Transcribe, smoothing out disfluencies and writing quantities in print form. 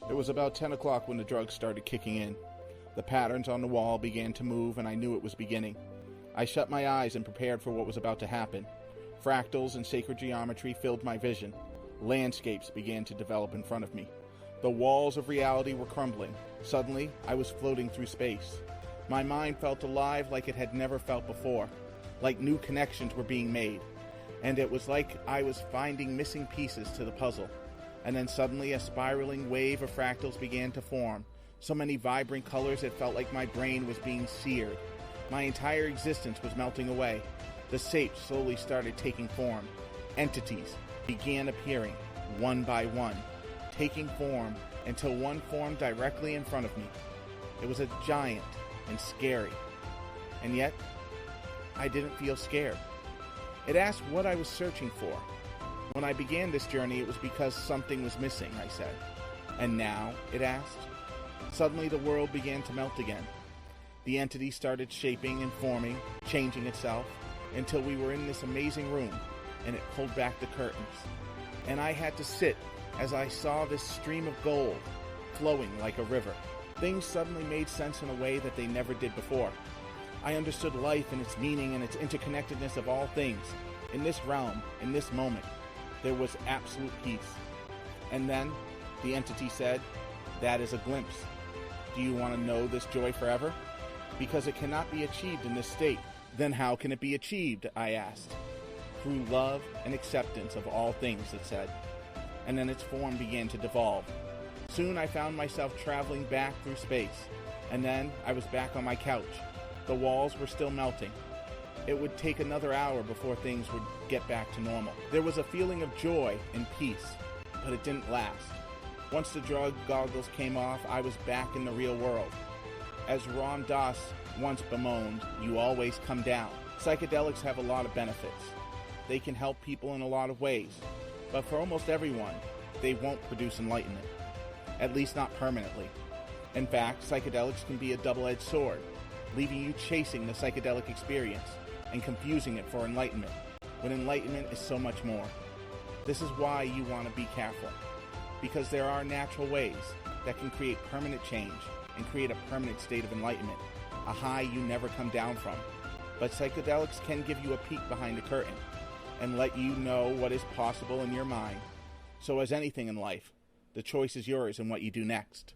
It was about 10 o'clock when the drugs started kicking in. The patterns on the wall began to move, and I knew it was beginning. I shut my eyes and prepared for what was about to happen. Fractals and sacred geometry filled my vision. Landscapes began to develop in front of me. The walls of reality were crumbling. Suddenly, I was floating through space. My mind felt alive like it had never felt before, like new connections were being made. And it was like I was finding missing pieces to the puzzle. And then suddenly a spiraling wave of fractals began to form. So many vibrant colors it felt like my brain was being seared. My entire existence was melting away. The shapes slowly started taking form. Entities began appearing, one by one, taking form until one formed directly in front of me. It was a giant and scary. And yet, I didn't feel scared. It asked what I was searching for. When I began this journey, it was because something was missing, I said. And now, it asked. Suddenly the world began to melt again. The entity started shaping and forming, changing itself, until we were in this amazing room, and it pulled back the curtains. And I had to sit as I saw this stream of gold flowing like a river. Things suddenly made sense in a way that they never did before. I understood life and its meaning and its interconnectedness of all things. In this realm, in this moment, there was absolute peace. And then, the entity said, "That is a glimpse. Do you want to know this joy forever? Because it cannot be achieved in this state." "Then how can it be achieved?" I asked. "Through love and acceptance of all things," it said. And then its form began to devolve. Soon I found myself traveling back through space. And then I was back on my couch. The walls were still melting. It would take another hour before things would get back to normal. There was a feeling of joy and peace, but it didn't last. Once the drug goggles came off, I was back in the real world. As Ram Dass once bemoaned, "You always come down." Psychedelics have a lot of benefits. They can help people in a lot of ways, but for almost everyone, they won't produce enlightenment, at least not permanently. In fact, psychedelics can be a double-edged sword, leaving you chasing the psychedelic experience and confusing it for enlightenment, when enlightenment is so much more. This is why you want to be careful, because there are natural ways that can create permanent change and create a permanent state of enlightenment, a high you never come down from. But psychedelics can give you a peek behind the curtain and let you know what is possible in your mind. So as anything in life, the choice is yours in what you do next.